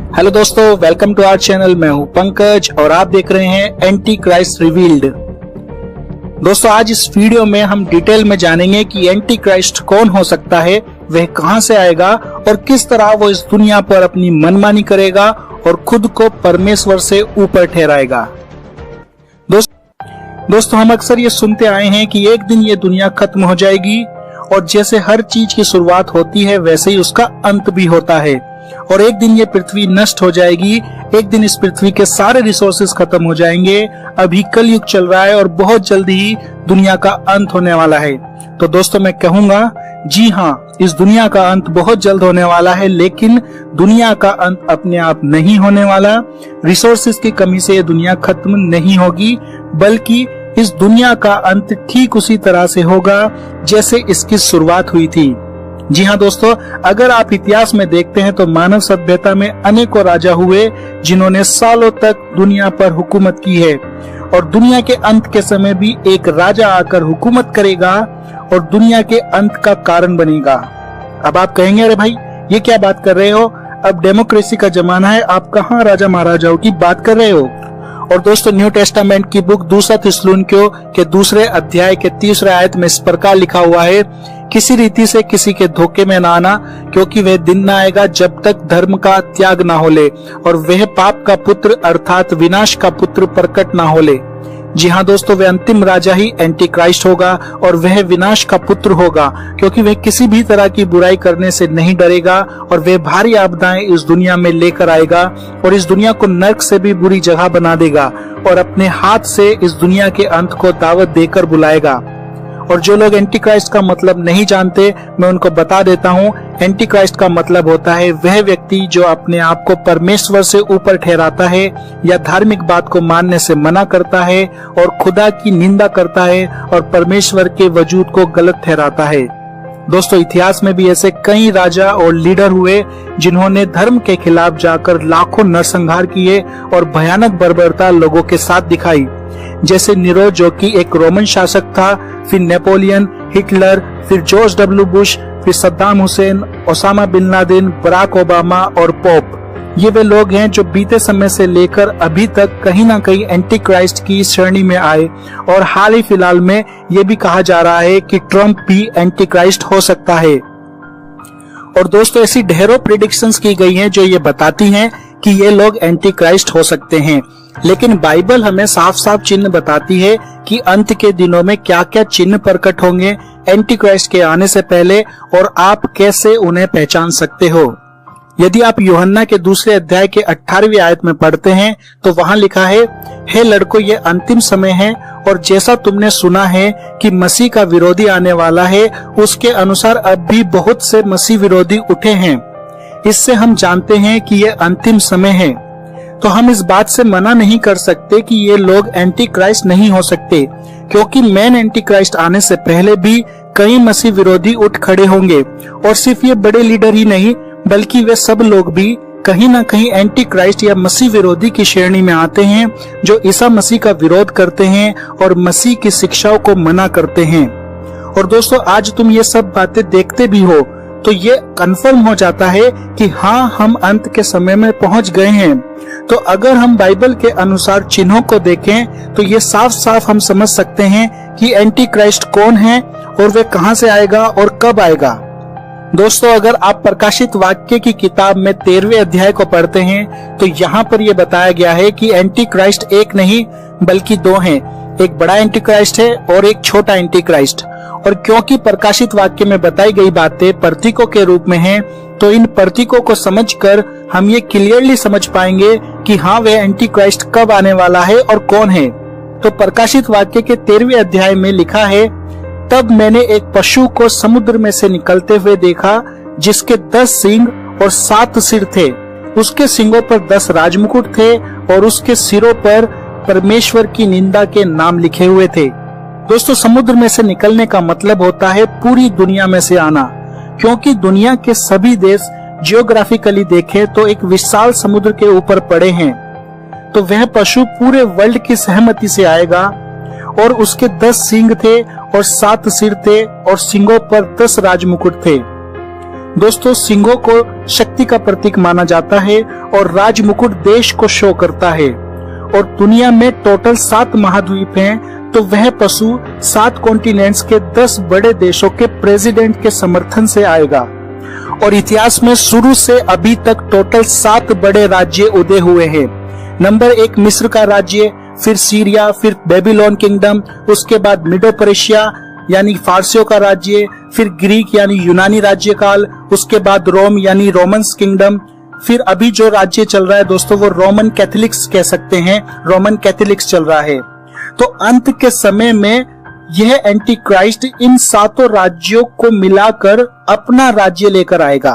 Hello दोस्तों, welcome to our channel. मैं हूं पंकज और आप देख रहे हैं एंटी क्राइस्ट रिवील्ड। दोस्तों, आज इस वीडियो में हम डिटेल में जानेंगे कि एंटी क्राइस्ट कौन हो सकता है, वह कहां से आएगा और किस तरह वो इस दुनिया पर अपनी मनमानी करेगा और खुद को परमेश्वर से ऊपर ठहराएगा। दोस्तों, हम अक्सर ये सुनते आए हैं कि एक दिन ये दुनिया खत्म हो जाएगी और जैसे हर चीज की शुरुआत होती है वैसे ही उसका अंत भी होता है और एक दिन ये पृथ्वी नष्ट हो जाएगी। एक दिन इस पृथ्वी के सारे रिसोर्सेज खत्म हो जाएंगे। अभी कलयुग चल रहा है और बहुत जल्दी ही दुनिया का अंत होने वाला है। तो दोस्तों, मैं कहूंगा जी हाँ, इस दुनिया का अंत बहुत जल्द होने वाला है, लेकिन दुनिया का अंत अपने आप नहीं होने वाला। रिसोर्सेज की कमी से ये दुनिया खत्म नहीं होगी, बल्कि इस दुनिया का अंत ठीक उसी तरह से होगा जैसे इसकी शुरुआत हुई थी। जी हाँ दोस्तों, अगर आप इतिहास में देखते हैं तो मानव सभ्यता में अनेकों राजा हुए जिन्होंने सालों तक दुनिया पर हुकूमत की है और दुनिया के अंत के समय भी एक राजा आकर हुकूमत करेगा और दुनिया के अंत का कारण बनेगा। अब आप कहेंगे, अरे भाई ये क्या बात कर रहे हो, अब डेमोक्रेसी का जमाना है, आप कहाँ राजा महाराजाओं की बात कर रहे हो। और दोस्तों, न्यू टेस्टामेंट की बुक 2 थिस्सलुनीकियों के 2 अध्याय के 3 आयत में इस प्रकार लिखा हुआ है, किसी रीति से किसी के धोखे में ना आना, क्योंकि वह दिन न आएगा जब तक धर्म का त्याग ना हो ले और वह पाप का पुत्र अर्थात विनाश का पुत्र प्रकट ना हो ले। जी हाँ दोस्तों, वह अंतिम राजा ही एंटी क्राइस्ट होगा और वह विनाश का पुत्र होगा, क्योंकि वह किसी भी तरह की बुराई करने से नहीं डरेगा और वह भारी आपदाएं इस दुनिया में लेकर आएगा और इस दुनिया को नर्क से भी बुरी जगह बना देगा और अपने हाथ से इस दुनिया के अंत को दावत देकर बुलाएगा। और जो लोग एंटी क्राइस्ट का मतलब नहीं जानते, मैं उनको बता देता हूँ, एंटी क्राइस्ट का मतलब होता है वह व्यक्ति जो अपने आप को परमेश्वर से ऊपर ठहराता है या धार्मिक बात को मानने से मना करता है और खुदा की निंदा करता है और परमेश्वर के वजूद को गलत ठहराता है। दोस्तों, इतिहास में भी ऐसे कई राजा और लीडर हुए जिन्होंने धर्म के खिलाफ जाकर लाखों नरसंहार किए और भयानक बर्बरता लोगों के साथ दिखाई, जैसे नीरो जो कि एक रोमन शासक था, फिर नेपोलियन, हिटलर, फिर जॉर्ज डब्ल्यू बुश, फिर Saddam Hussein, Osama bin Laden, Barack Obama और पोप। ये वे लोग हैं जो बीते समय से लेकर अभी तक कहीं ना कहीं एंटी क्राइस्ट की श्रेणी में आए और हाल ही फिलहाल में ये भी कहा जा रहा है कि ट्रम्प भी एंटी क्राइस्ट हो सकता है। और दोस्तों, ऐसी ढेरों प्रेडिक्शंस की गई हैं जो ये बताती हैं कि ये लोग एंटी क्राइस्ट हो सकते हैं, लेकिन बाइबल हमें साफ साफ चिन्ह बताती है कि अंत के दिनों में क्या क्या चिन्ह प्रकट होंगे एंटी क्राइस्ट के आने से पहले और आप कैसे उन्हें पहचान सकते हो। यदि आप यूहन्ना के 2 अध्याय के 18वीं आयत में पढ़ते हैं तो वहां लिखा है, हे लड़कों, ये अंतिम समय है और जैसा तुमने सुना है कि मसीह का विरोधी आने वाला है, उसके अनुसार अब भी बहुत से मसीह विरोधी उठे हैं। इससे हम जानते हैं कि ये अंतिम समय है। तो हम इस बात से मना नहीं कर सकते कि ये लोग एंटी क्राइस्ट नहीं हो सकते, क्योंकि मेन एंटी क्राइस्ट आने से पहले भी कई मसीह विरोधी उठ खड़े होंगे और सिर्फ ये बड़े लीडर ही नहीं बल्कि वे सब लोग भी कहीं ना कहीं एंटी क्राइस्ट या मसीह विरोधी की श्रेणी में आते हैं, जो ईसा मसीह का विरोध करते हैं और मसीह की शिक्षाओं को मना करते हैं। और दोस्तों, आज तुम ये सब बातें देखते भी हो तो ये कंफर्म हो जाता है कि हाँ, हम अंत के समय में पहुंच गए हैं। तो अगर हम बाइबल के अनुसार चिन्हों को देखें तो ये साफ साफ हम समझ सकते हैं कि एंटी क्राइस्ट कौन है और वे कहां से आएगा और कब आएगा। दोस्तों, अगर आप प्रकाशित वाक्य की किताब में 13वें अध्याय को पढ़ते हैं तो यहाँ पर यह बताया गया है कि एंटी क्राइस्ट एक नहीं बल्कि 2 हैं। एक बड़ा एंटी क्राइस्ट है और एक छोटा एंटी क्राइस्ट। और क्योंकि प्रकाशित वाक्य में बताई गई बातें प्रतीकों के रूप में हैं, तो इन प्रतीकों को समझकर हम ये क्लियरली समझ पाएंगे कि हाँ, वह एंटी क्राइस्ट कब आने वाला है और कौन है। तो प्रकाशित वाक्य के 13वें अध्याय में लिखा है, तब मैंने एक पशु को समुद्र में से निकलते हुए देखा, जिसके 10 सींग और 7 सिर थे। उसके सींगों पर 10 राजमुकुट थे और उसके सिरों पर परमेश्वर की निंदा के नाम लिखे हुए थे। दोस्तों, समुद्र में से निकलने का मतलब होता है पूरी दुनिया में से आना, क्योंकि दुनिया के सभी देश जियोग्राफिकली देखें तो एक विशाल समुद्र के ऊपर पड़े हैं। तो वह पशु पूरे वर्ल्ड की सहमति से आएगा और उसके 10 सींग थे और 7 सिर थे और सींगों पर 10 राजमुकुट थे। दोस्तों सिंहों को शक्ति का प्रतीक माना जाता है और राज मुकुट देश को शो करता है। और दुनिया में टोटल 7 महाद्वीप हैं, तो वह पशु 7 कॉन्टिनेंट्स के 10 बड़े देशों के प्रेसिडेंट के समर्थन से आएगा। और इतिहास में शुरू से अभी तक टोटल 7 बड़े राज्य उदय हुए हैं। नंबर 1 मिस्र का राज्य, फिर सीरिया, फिर बेबीलोन किंगडम, उसके बाद मिडो पर्शिया यानी फारसियों का राज्य, फिर ग्रीक यानी यूनानी राज्य काल, उसके बाद रोम यानी रोमन्स किंगडम, फिर अभी जो राज्य चल रहा है दोस्तों वो रोमन कैथोलिक्स कह सकते हैं, रोमन कैथोलिक्स चल रहा है। तो अंत के समय में यह एंटी क्राइस्ट इन 7 राज्यों को मिलाकर अपना राज्य लेकर आएगा।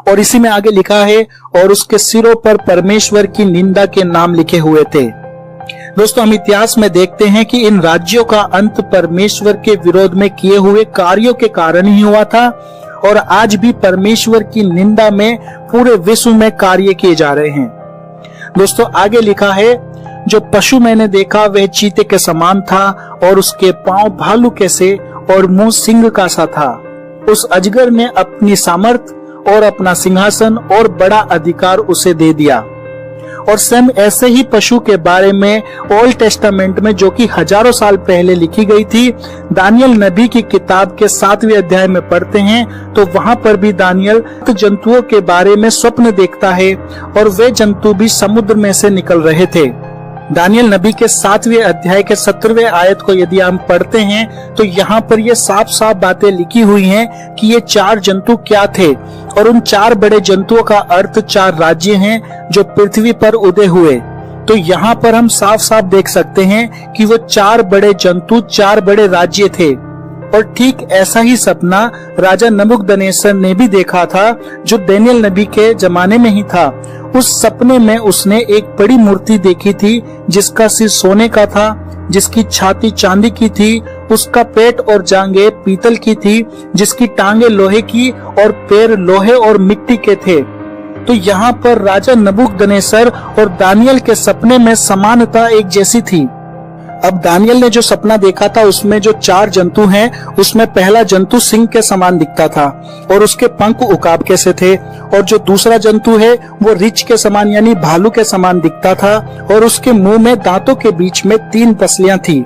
और इसी में आगे लिखा है, और उसके सिरों पर परमेश्वर की निंदा के नाम लिखे हुए थे। दोस्तों हम इतिहास में देखते हैं कि इन राज्यों का अंत परमेश्वर के विरोध में किए हुए कार्यों के कारण ही हुआ था, और आज भी परमेश्वर की निंदा में पूरे विश्व में कार्य किए जा रहे हैं। दोस्तों आगे लिखा है, जो पशु मैंने देखा वह चीते के समान था, और उसके पांव भालू के से और मुंह सिंह का सा था। उस अजगर ने अपनी सामर्थ और अपना सिंहासन और बड़ा अधिकार उसे दे दिया। और सेम ऐसे ही पशु के बारे में ओल्ड टेस्टामेंट में, जो कि हजारों साल पहले लिखी गई थी, दानियल नबी की किताब के 7वें अध्याय में पढ़ते हैं, तो वहां पर भी दानियल जंतुओं के बारे में स्वप्न देखता है, और वे जंतु भी समुद्र में से निकल रहे थे। दानियल नबी के 7वें अध्याय के 17वें आयत को यदि हम पढ़ते हैं, तो यहाँ पर ये साफ साफ बातें लिखी हुई हैं कि ये 4 जंतु क्या थे, और उन 4 बड़े जंतुओं का अर्थ 4 राज्य हैं जो पृथ्वी पर उदय हुए। तो यहाँ पर हम साफ साफ देख सकते हैं कि वो 4 बड़े जंतु 4 बड़े राज्य थे। और ठीक ऐसा ही सपना राजा नबूकदनेस्सर ने भी देखा था, जो दानियल नबी के जमाने में ही था। उस सपने में उसने एक बड़ी मूर्ति देखी थी, जिसका सिर सोने का था, जिसकी छाती चांदी की थी, उसका पेट और जांघें पीतल की थी, जिसकी टांगे लोहे की और पैर लोहे और मिट्टी के थे। तो यहाँ पर राजा नबूकदनेस्सर और दानियल के सपने में समानता एक जैसी थी। अब दानियल ने जो सपना देखा था उसमें जो 4 जंतु हैं, उसमें पहला जंतु सिंह के समान दिखता था और उसके पंख उकाब के से थे, और जो दूसरा जंतु है वो रीछ के समान यानी भालू के समान दिखता था, और उसके मुंह में दांतों के बीच में 3 पसलियां थी।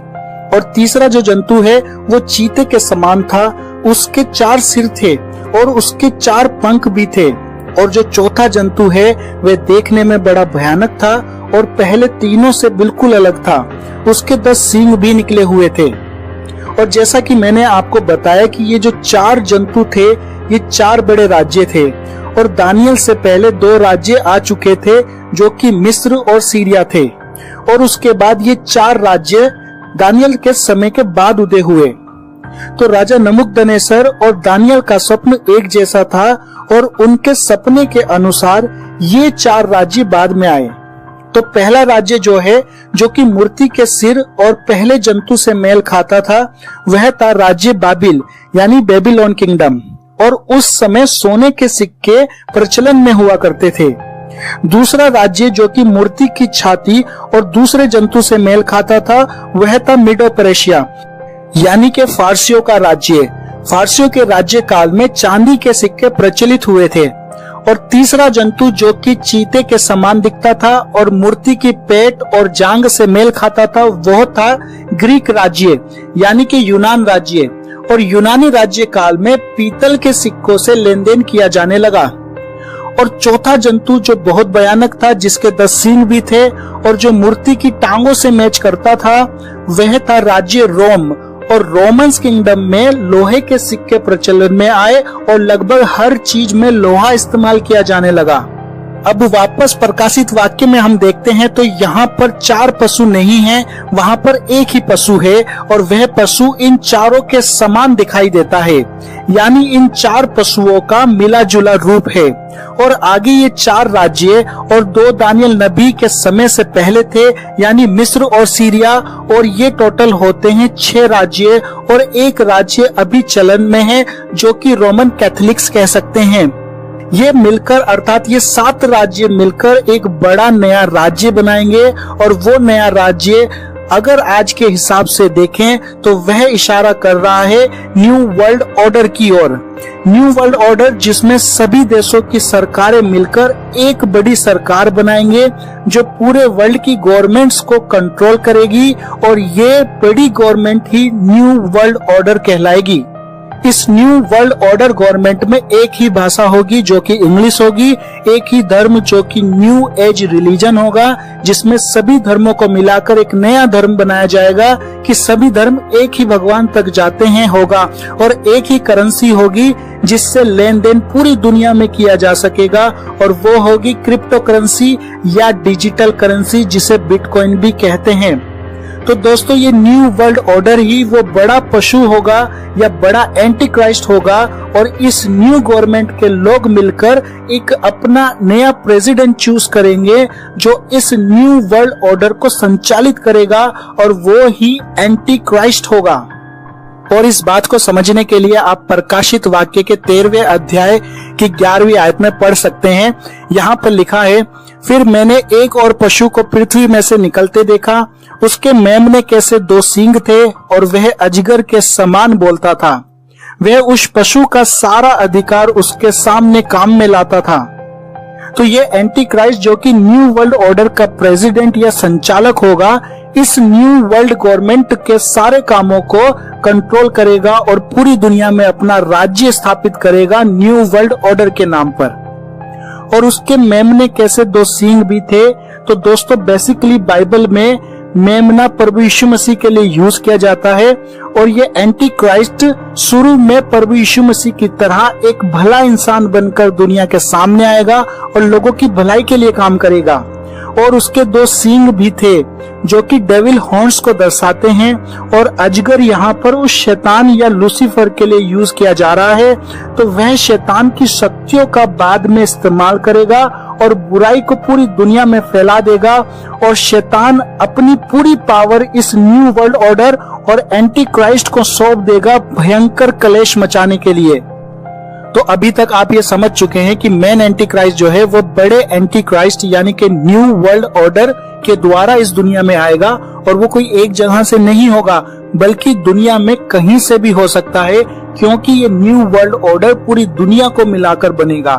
और तीसरा जो जंतु है वो चीते के समान था, उसके 4 सिर थे और उसके 4 पंख भी थे। और जो चौथा जंतु है वह देखने में बड़ा भयानक था और पहले तीनों से बिल्कुल अलग था, उसके 10 सींग भी निकले हुए थे। और जैसा कि मैंने आपको बताया कि ये जो 4 जंतु थे ये 4 बड़े राज्य थे, और दानियल से पहले 2 राज्य आ चुके थे जो कि मिस्र और सीरिया थे, और उसके बाद ये 4 राज्य दानियल के समय के बाद उदय हुए। तो राजा नबूकदनेस्सर और दानियल का स्वप्न एक जैसा था, और उनके सपने के अनुसार ये 4 राज्य बाद में आए। तो पहला राज्य जो है, जो कि मूर्ति के सिर और पहले जंतु से मेल खाता था, वह था राज्य बाबिल यानी बेबीलोन किंगडम, और उस समय सोने के सिक्के प्रचलन में हुआ करते थे। दूसरा राज्य जो कि मूर्ति की छाती और दूसरे जंतु से मेल खाता था, वह था मिडो पर्शिया यानी कि फारसियों का राज्य। फारसियों के राज्य काल में चांदी के सिक्के प्रचलित हुए थे। और तीसरा जंतु जो कि चीते के समान दिखता था और मूर्ति की पेट और जांग से मेल खाता था, वह था ग्रीक राज्य यानी कि यूनान राज्य। और यूनानी राज्य काल में पीतल के सिक्कों से लेन देन किया जाने लगा। और चौथा जंतु जो बहुत भयानक था, जिसके 10 सींग भी थे और जो मूर्ति की टांगों से मैच करता था, वह था राज्य रोम। और रोमन्स किंगडम में लोहे के सिक्के प्रचलन में आए और लगभग हर चीज में लोहा इस्तेमाल किया जाने लगा। अब वापस प्रकाशित वाक्य में हम देखते हैं तो यहाँ पर 4 पशु नहीं है, वहाँ पर एक ही पशु है, और वह पशु इन चारों के समान दिखाई देता है, यानी इन 4 पशुओं का मिला जुला रूप है। और आगे ये 4 राज्य और 2 दानियल नबी के समय से पहले थे, यानी मिस्र और सीरिया, और ये टोटल होते हैं 6 राज्य, और एक राज्य अभी चलन में है जो कि रोमन कैथोलिक्स कह सकते हैं। ये मिलकर अर्थात ये 7 राज्य मिलकर एक बड़ा नया राज्य बनाएंगे, और वो नया राज्य अगर आज के हिसाब से देखें तो वह इशारा कर रहा है न्यू वर्ल्ड ऑर्डर की ओर। न्यू वर्ल्ड ऑर्डर जिसमें सभी देशों की सरकारें मिलकर एक बड़ी सरकार बनाएंगे जो पूरे वर्ल्ड की गवर्नमेंट्स को कंट्रोल करेगी, और ये बड़ी गवर्नमेंट ही न्यू वर्ल्ड ऑर्डर कहलाएगी। इस न्यू वर्ल्ड ऑर्डर गवर्नमेंट में एक ही भाषा होगी जो कि इंग्लिश होगी, एक ही धर्म जो कि न्यू एज रिलीजन होगा, जिसमें सभी धर्मों को मिलाकर एक नया धर्म बनाया जाएगा कि सभी धर्म एक ही भगवान तक जाते हैं होगा, और एक ही करेंसी होगी जिससे लेन देन पूरी दुनिया में किया जा सकेगा, और वो होगी क्रिप्टो करेंसी या डिजिटल करेंसी जिसे बिटकॉइन भी कहते हैं। तो दोस्तों ये न्यू वर्ल्ड ऑर्डर ही वो बड़ा पशु होगा या बड़ा एंटी क्राइस्ट होगा, और इस न्यू गवर्नमेंट के लोग मिलकर एक अपना नया प्रेसिडेंट चूज करेंगे जो इस न्यू वर्ल्ड ऑर्डर को संचालित करेगा, और वो ही एंटी क्राइस्ट होगा। और इस बात को समझने के लिए आप प्रकाशित वाक्य के 13वें अध्याय की 11वीं आयत में पढ़ सकते हैं। यहाँ पर लिखा है, फिर मैंने एक और पशु को पृथ्वी में से निकलते देखा, उसके मेमने कैसे 2 सींग थे और वह अजगर के समान बोलता था। वह उस पशु का सारा अधिकार उसके सामने काम में लाता था। तो ये एंटी क्राइस्ट जो कि न्यू वर्ल्ड ऑर्डर का प्रेसिडेंट या संचालक होगा, इस न्यू वर्ल्ड गवर्नमेंट के सारे कामों को कंट्रोल करेगा और पूरी दुनिया में अपना राज्य स्थापित करेगा न्यू वर्ल्ड ऑर्डर के नाम पर। और उसके मेमने कैसे 2 सींग भी थे। तो दोस्तों बेसिकली बाइबल में मेमना प्रभु यीशु मसीह के लिए यूज किया जाता है, और ये एंटी क्राइस्ट शुरू में प्रभु यीशु मसीह की तरह एक भला इंसान बनकर दुनिया के सामने आएगा और लोगों की भलाई के लिए काम करेगा। और उसके 2 सींग भी थे जो कि डेविल हॉर्न्स को दर्शाते हैं, और अजगर यहाँ पर उस शैतान या लूसीफर के लिए यूज किया जा रहा है। तो वह शैतान की शक्तियों का बाद में इस्तेमाल करेगा और बुराई को पूरी दुनिया में फैला देगा, और शैतान अपनी पूरी पावर इस न्यू वर्ल्ड ऑर्डर और एंटी क्राइस्ट को सौंप देगा भयंकर कलेश मचाने के लिए। तो अभी तक आप ये समझ चुके हैं कि मेन एंटी क्राइस्ट जो है वो बड़े एंटी क्राइस्ट यानी कि न्यू वर्ल्ड ऑर्डर के द्वारा इस दुनिया में आएगा, और वो कोई एक जगह से नहीं होगा बल्कि दुनिया में कहीं से भी हो सकता है, क्योंकि ये न्यू वर्ल्ड ऑर्डर पूरी दुनिया को मिलाकर बनेगा।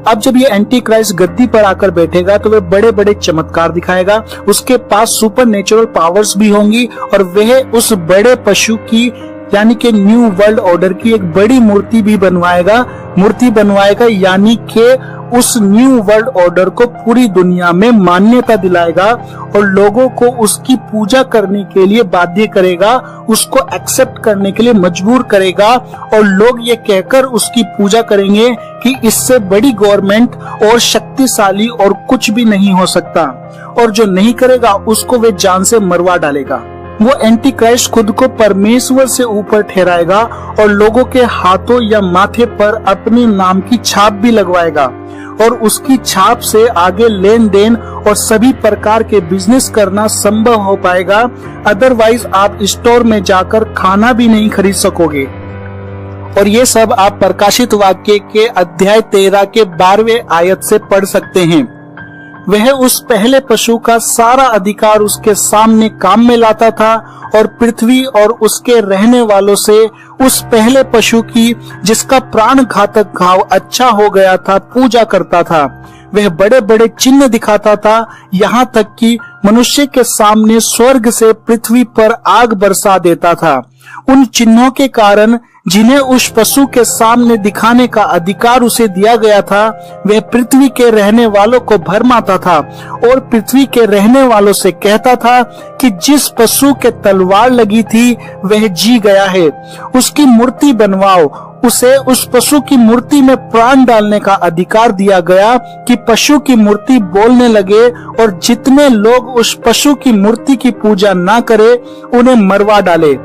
अब जब ये एंटी क्राइस्ट गद्दी पर आकर बैठेगा तो वह बड़े बड़े चमत्कार दिखाएगा, उसके पास सुपर नेचुरल पावर्स भी होंगी, और वह उस बड़े पशु की यानी कि न्यू वर्ल्ड ऑर्डर की एक बड़ी मूर्ति भी बनवाएगा यानी कि उस न्यू वर्ल्ड ऑर्डर को पूरी दुनिया में मान्यता दिलाएगा और लोगों को उसकी पूजा करने के लिए बाध्य करेगा, उसको एक्सेप्ट करने के लिए मजबूर करेगा, और लोग ये कहकर उसकी पूजा करेंगे कि इससे बड़ी गवर्नमेंट और शक्तिशाली और कुछ भी नहीं हो सकता, और जो नहीं करेगा उसको वे जान से मरवा डालेगा। वो एंटी क्राइस्ट खुद को परमेश्वर से ऊपर ठहराएगा और लोगों के हाथों या माथे पर अपने नाम की छाप भी लगवाएगा, और उसकी छाप से आगे लेन देन और सभी प्रकार के बिजनेस करना संभव हो पाएगा। अदरवाइज आप स्टोर में जाकर खाना भी नहीं खरीद सकोगे। और ये सब आप प्रकाशित वाक्य के अध्याय 13 के 12वें आयत से पढ़ सकते हैं। वह उस पहले पशु का सारा अधिकार उसके सामने काम में लाता था, और पृथ्वी और उसके रहने वालों से उस पहले पशु की जिसका प्राण घातक घाव अच्छा हो गया था पूजा करता था। वह बड़े बड़े चिन्ह दिखाता था, यहाँ तक कि मनुष्य के सामने स्वर्ग से पृथ्वी पर आग बरसा देता था। उन चिन्हों के कारण जिन्हें उस पशु के सामने दिखाने का अधिकार उसे दिया गया था, वह पृथ्वी के रहने वालों को भरमाता था और पृथ्वी के रहने वालों से कहता था कि जिस पशु के तलवार लगी थी वह जी गया है, उसकी मूर्ति बनवाओ। उसे उस पशु की मूर्ति में प्राण डालने का अधिकार दिया गया कि पशु की मूर्ति बोलने लगे, और जितने लोग उस पशु की मूर्ति की पूजा ना करे उन्हें मरवा डाले।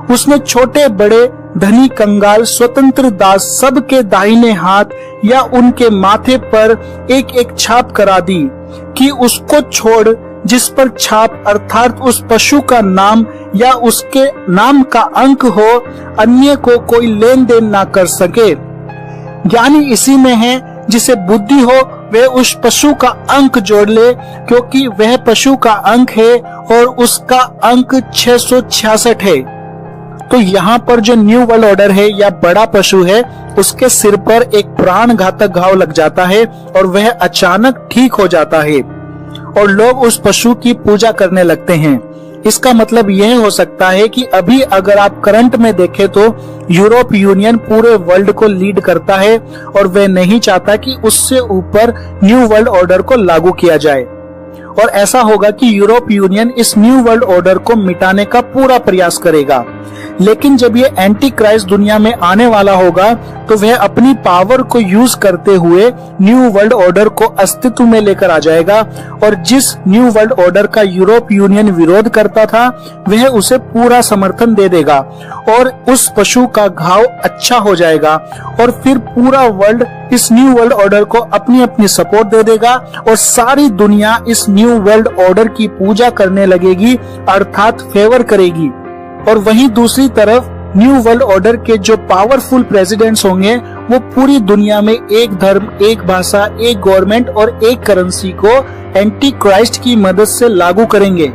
उसने छोटे बड़े धनी कंगाल स्वतंत्र दास सब के दाहिने हाथ या उनके माथे पर एक एक छाप करा दी कि उसको छोड़ जिस पर छाप अर्थात उस पशु का नाम या उसके नाम का अंक हो, अन्य को कोई लेन देन ना कर सके। ज्ञानी इसी में है, जिसे बुद्धि हो वह उस पशु का अंक जोड़ ले, क्योंकि वह पशु का अंक है और उसका अंक 666 है। तो यहाँ पर जो न्यू वर्ल्ड ऑर्डर है या बड़ा पशु है, उसके सिर पर एक प्राण घातक घाव लग जाता है और वह अचानक ठीक हो जाता है और लोग उस पशु की पूजा करने लगते हैं। इसका मतलब यह हो सकता है कि अभी अगर आप करंट में देखें तो यूरोप यूनियन पूरे वर्ल्ड को लीड करता है और वह नहीं चाहता कि उससे ऊपर न्यू वर्ल्ड ऑर्डर को लागू किया जाए, और ऐसा होगा कि यूरोप यूनियन इस न्यू वर्ल्ड ऑर्डर को मिटाने का पूरा प्रयास करेगा। लेकिन जब ये एंटी क्राइस्ट दुनिया में आने वाला होगा तो वह अपनी पावर को यूज करते हुए न्यू वर्ल्ड ऑर्डर को अस्तित्व में लेकर आ जाएगा, और जिस न्यू वर्ल्ड ऑर्डर का यूरोप यूनियन विरोध करता था वह उसे पूरा समर्थन दे देगा और उस पशु का घाव अच्छा हो जाएगा, और फिर पूरा वर्ल्ड इस न्यू वर्ल्ड ऑर्डर को अपनी अपनी सपोर्ट दे देगा और सारी दुनिया इस न्यू वर्ल्ड ऑर्डर की पूजा करने लगेगी, अर्थात फेवर करेगी। और वहीं दूसरी तरफ न्यू वर्ल्ड ऑर्डर के जो पावरफुल प्रेसिडेंट्स होंगे वो पूरी दुनिया में एक धर्म, एक भाषा, एक गवर्नमेंट और एक करेंसी को एंटी क्राइस्ट की मदद से लागू करेंगे।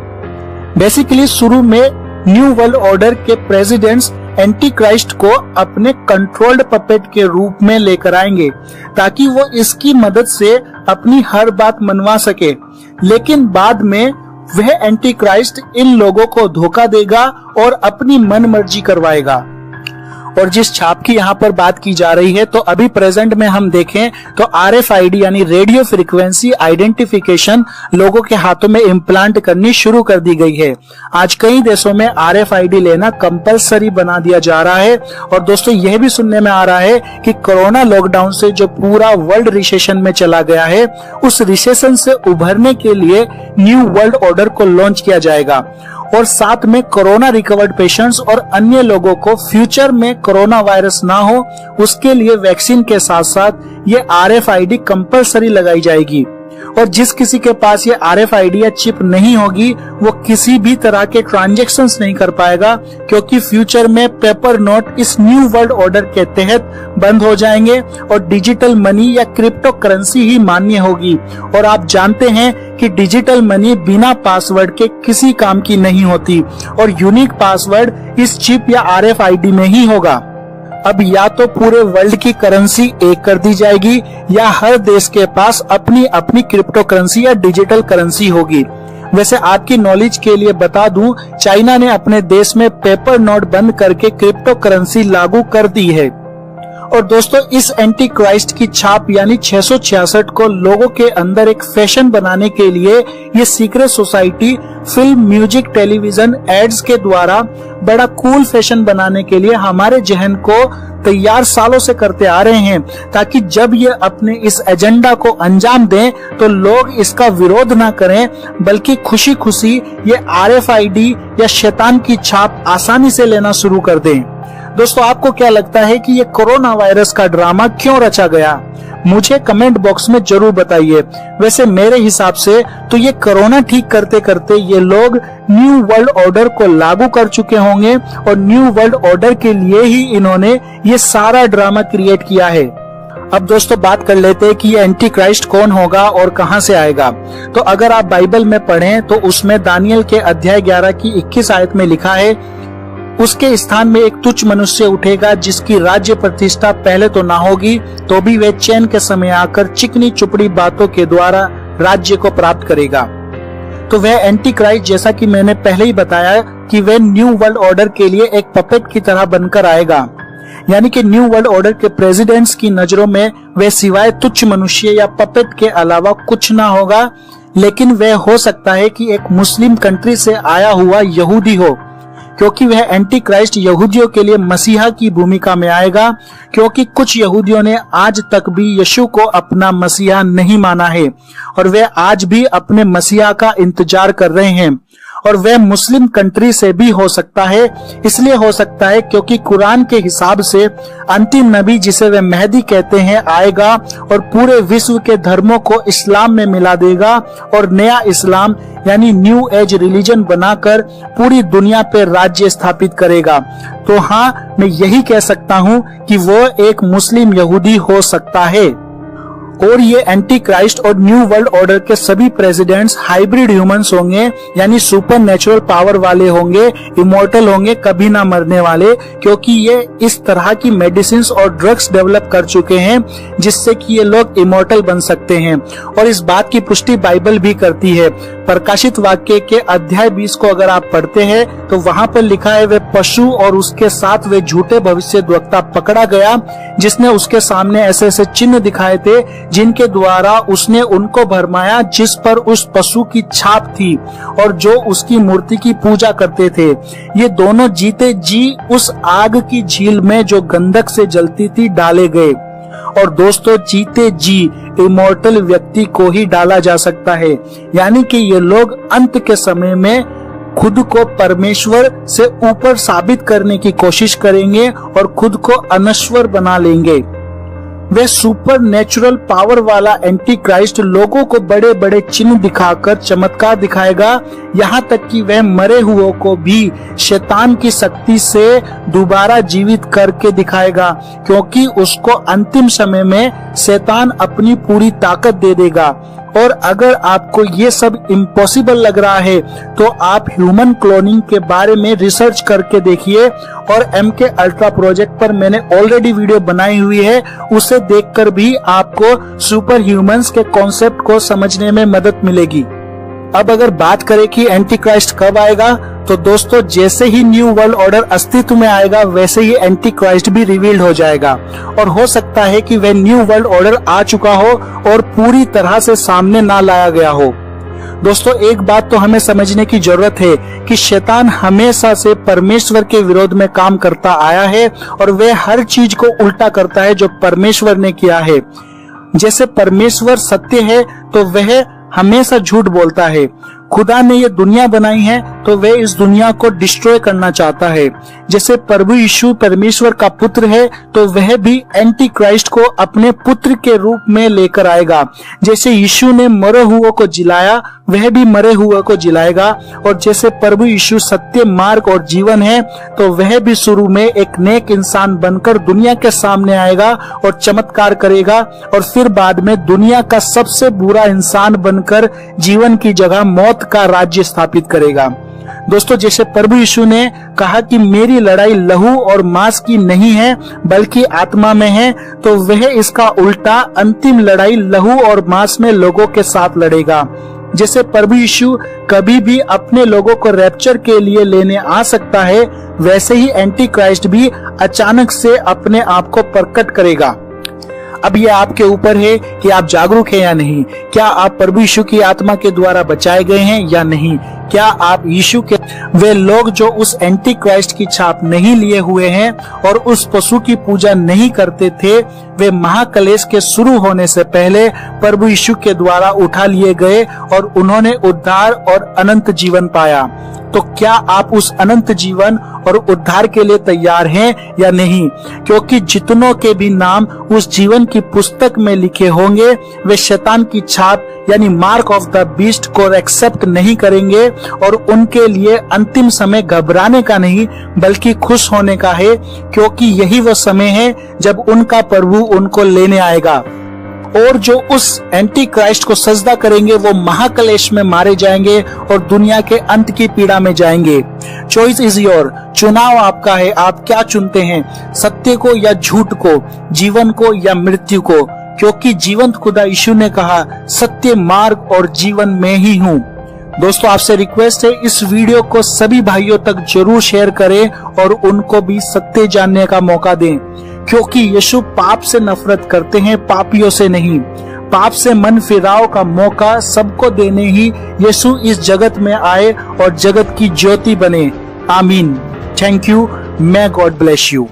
बेसिकली शुरू में न्यू वर्ल्ड ऑर्डर के प्रेसिडेंट्स एंटी क्राइस्ट को अपने कंट्रोल्ड पपेट के रूप में लेकर आएंगे ताकि वो इसकी मदद से अपनी हर बात मनवा सके, लेकिन बाद में वह एंटी क्राइस्ट इन लोगों को धोखा देगा और अपनी मन मर्जी करवाएगा। और जिस छाप की यहाँ पर बात की जा रही है, तो अभी प्रेजेंट में हम देखें तो RFID यानी रेडियो फ्रीक्वेंसी आइडेंटिफिकेशन लोगों के हाथों में इम्प्लांट करनी शुरू कर दी गई है। आज कई देशों में RFID लेना कंपलसरी बना दिया जा रहा है। और दोस्तों यह भी सुनने में आ रहा है कि कोरोना लॉकडाउन से जो पूरा वर्ल्ड रिसेशन में चला गया है, उस रिसेशन से उभरने के लिए न्यू वर्ल्ड ऑर्डर को लॉन्च किया जाएगा, और साथ में कोरोना रिकवर्ड पेशेंट्स और अन्य लोगों को फ्यूचर में कोरोना वायरस ना हो उसके लिए वैक्सीन के साथ साथ ये RFID कंपलसरी लगाई जाएगी। और जिस किसी के पास ये RFID या चिप नहीं होगी वो किसी भी तरह के ट्रांजैक्शंस नहीं कर पाएगा, क्योंकि फ्यूचर में पेपर नोट इस न्यू वर्ल्ड ऑर्डर के तहत बंद हो जाएंगे और डिजिटल मनी या क्रिप्टो करेंसी ही मान्य होगी। और आप जानते हैं कि डिजिटल मनी बिना पासवर्ड के किसी काम की नहीं होती, और यूनिक पासवर्ड इस चिप या RFID में ही होगा। अब या तो पूरे वर्ल्ड की करेंसी एक कर दी जाएगी या हर देश के पास अपनी अपनी क्रिप्टो करेंसी या डिजिटल करेंसी होगी। वैसे आपकी नॉलेज के लिए बता दूं, चाइना ने अपने देश में पेपर नोट बंद करके क्रिप्टो करेंसी लागू कर दी है। और दोस्तों इस एंटी क्राइस्ट की छाप यानी 666 को लोगों के अंदर एक फैशन बनाने के लिए ये secret society film, music, television ads के द्वारा बड़ा कूल फैशन बनाने के लिए हमारे जहन को तैयार सालों से करते आ रहे हैं, ताकि जब ये अपने इस एजेंडा को अंजाम दें तो लोग इसका विरोध ना करें, बल्कि खुशी खुशी ये RFID या शैतान की छाप आसानी से लेना शुरू कर दें। दोस्तों आपको क्या लगता है कि ये कोरोना वायरस का ड्रामा क्यों रचा गया? मुझे कमेंट बॉक्स में जरूर बताइए। वैसे मेरे हिसाब से तो ये कोरोना ठीक करते करते ये लोग न्यू वर्ल्ड ऑर्डर को लागू कर चुके होंगे, और न्यू वर्ल्ड ऑर्डर के लिए ही इन्होंने ये सारा ड्रामा क्रिएट किया है। अब दोस्तों बात कर लेते हैं कि ये एंटी क्राइस्ट कौन होगा और कहां से आएगा। तो अगर आप बाइबल में पढ़ें तो उसमें दानियल के अध्याय 11 की 21 आयत में लिखा है, उसके स्थान में एक तुच्छ मनुष्य उठेगा जिसकी राज्य प्रतिष्ठा पहले तो ना होगी, तो भी वह चैन के समय आकर चिकनी चुपड़ी बातों के द्वारा राज्य को प्राप्त करेगा। तो वह एंटी क्राइस्ट, जैसा कि मैंने पहले ही बताया कि वह न्यू वर्ल्ड ऑर्डर के लिए एक पपेट की तरह बनकर आएगा, यानी कि न्यू वर्ल्ड ऑर्डर के प्रेसिडेंट्स की नजरों में वह सिवाय तुच्छ मनुष्य या पपेट के अलावा कुछ ना होगा। लेकिन वह हो सकता है कि एक मुस्लिम कंट्री से आया हुआ यहूदी हो, क्योंकि वह एंटी क्राइस्ट यहूदियों के लिए मसीहा की भूमिका में आएगा, क्योंकि कुछ यहूदियों ने आज तक भी यीशु को अपना मसीहा नहीं माना है और वे आज भी अपने मसीहा का इंतजार कर रहे हैं। और वह मुस्लिम कंट्री से भी हो सकता है, इसलिए हो सकता है क्योंकि कुरान के हिसाब से अंतिम नबी, जिसे वे मेहदी कहते हैं, आएगा और पूरे विश्व के धर्मों को इस्लाम में मिला देगा और नया इस्लाम यानी न्यू एज रिलीजन बनाकर पूरी दुनिया पे राज्य स्थापित करेगा। तो हाँ, मैं यही कह सकता हूँ कि वो एक मुस्लिम यहूदी हो सकता है। और ये एंटी क्राइस्ट और न्यू वर्ल्ड ऑर्डर के सभी प्रेसिडेंट्स हाइब्रिड ह्यूमंस होंगे, यानी सुपर नेचुरल पावर वाले होंगे, इमॉर्टल होंगे, कभी ना मरने वाले, क्योंकि ये इस तरह की मेडिसिन और ड्रग्स डेवलप कर चुके हैं जिससे कि ये लोग इमॉर्टल बन सकते हैं। और इस बात की पुष्टि बाइबल भी करती है। प्रकाशित वाक्य के अध्याय 20 को अगर आप पढ़ते हैं तो वहां पर लिखा है, वे पशु और उसके साथ वे झूठे भविष्यद्वक्ता पकड़ा गया जिसने उसके सामने ऐसे ऐसे चिन्ह दिखाए थे जिनके द्वारा उसने उनको भरमाया, जिस पर उस पशु की छाप थी और जो उसकी मूर्ति की पूजा करते थे। ये दोनों जीते जी उस आग की झील में जो गंधक से जलती थी डाले गए। और दोस्तों, जीते जी इमॉर्टल व्यक्ति को ही डाला जा सकता है, यानी कि ये लोग अंत के समय में खुद को परमेश्वर से ऊपर साबित करने की कोशिश करेंगे और खुद को अनश्वर बना लेंगे। वे सुपर नेचुरल पावर वाला एंटी क्राइस्ट लोगों को बड़े बड़े चिन्ह दिखाकर चमत्कार दिखाएगा, यहाँ तक कि वह मरे हुओं को भी शैतान की शक्ति से दोबारा जीवित करके दिखाएगा, क्योंकि उसको अंतिम समय में शैतान अपनी पूरी ताकत दे देगा। और अगर आपको ये सब इम्पॉसिबल लग रहा है तो आप ह्यूमन क्लोनिंग के बारे में रिसर्च करके देखिए, और MK अल्ट्रा प्रोजेक्ट पर मैंने ऑलरेडी वीडियो बनाई हुई है, उसे देखकर भी आपको सुपर ह्यूमंस के कॉन्सेप्ट को समझने में मदद मिलेगी। अब अगर बात करें कि एंटी क्राइस्ट कब आएगा, तो दोस्तों जैसे ही न्यू वर्ल्ड ऑर्डर अस्तित्व में आएगा वैसे ही एंटी क्राइस्ट भी रिवील्ड हो जाएगा। और हो सकता है कि वह न्यू वर्ल्ड ऑर्डर आ चुका हो और पूरी तरह से सामने ना लाया गया हो। दोस्तों, एक बात तो हमें समझने की जरूरत है कि शैतान हमेशा से परमेश्वर के विरोध में काम करता आया है और वह हर चीज को उल्टा करता है जो परमेश्वर ने किया है। जैसे परमेश्वर सत्य है तो वह हमेशा झूठ बोलता है। खुदा ने ये दुनिया बनाई है तो वह इस दुनिया को डिस्ट्रॉय करना चाहता है। जैसे प्रभु यीशु परमेश्वर का पुत्र है तो वह भी एंटी क्राइस्ट को अपने पुत्र के रूप में लेकर आएगा। जैसे यीशु ने मरे हुओं को जिलाया वह भी मरे हुओं को जिलाएगा। और जैसे प्रभु यीशु सत्य, मार्ग और जीवन है तो वह भी शुरू में एक नेक इंसान बनकर दुनिया के सामने आएगा और चमत्कार करेगा, और फिर बाद में दुनिया का सबसे बुरा इंसान बनकर जीवन की जगह मौत का राज्य स्थापित करेगा। दोस्तों, जैसे प्रभु यीशु ने कहा कि मेरी लड़ाई लहू और मांस की नहीं है बल्कि आत्मा में है, तो वह इसका उल्टा अंतिम लड़ाई लहू और मांस में लोगों के साथ लड़ेगा। जैसे प्रभु यीशु कभी भी अपने लोगों को रैप्चर के लिए लेने आ सकता है, वैसे ही एंटी क्राइस्ट भी अचानक से अपने आप को प्रकट करेगा। अब ये आपके ऊपर है कि आप जागरूक हैं या नहीं। क्या आप प्रभु यीशु की आत्मा के द्वारा बचाए गए हैं या नहीं? क्या आप यीशु के वे लोग जो उस एंटी क्राइस्ट की छाप नहीं लिए हुए हैं और उस पशु की पूजा नहीं करते थे, वे महाक्लेश के शुरू होने से पहले प्रभु यीशु के द्वारा उठा लिए गए और उन्होंने उद्धार और अनंत जीवन पाया। तो क्या आप उस अनंत जीवन और उद्धार के लिए तैयार हैं या नहीं? क्योंकि जितनों के भी नाम उस जीवन की पुस्तक में लिखे होंगे वे शैतान की छाप यानी मार्क ऑफ द बीस्ट को एक्सेप्ट नहीं करेंगे, और उनके लिए अंतिम समय घबराने का नहीं बल्कि खुश होने का है, क्योंकि यही वो समय है जब उनका प्रभु उनको लेने आएगा। और जो उस एंटी क्राइस्ट को सजदा करेंगे वो महाक्लेश में मारे जाएंगे और दुनिया के अंत की पीड़ा में जाएंगे। चॉइस इज योर, चुनाव आपका है। आप क्या चुनते हैं, सत्य को या झूठ को, जीवन को या मृत्यु को? क्योंकि जीवंत खुदा यीशु ने कहा, सत्य, मार्ग और जीवन में ही हूँ। दोस्तों, आपसे रिक्वेस्ट है इस वीडियो को सभी भाइयों तक जरूर शेयर करें और उनको भी सत्य जानने का मौका दें, क्योंकि यीशु पाप से नफरत करते हैं, पापियों से नहीं। पाप से मन फिराव का मौका सबको देने ही यीशु इस जगत में आए और जगत की ज्योति बने। आमीन। Thank you. May God bless you.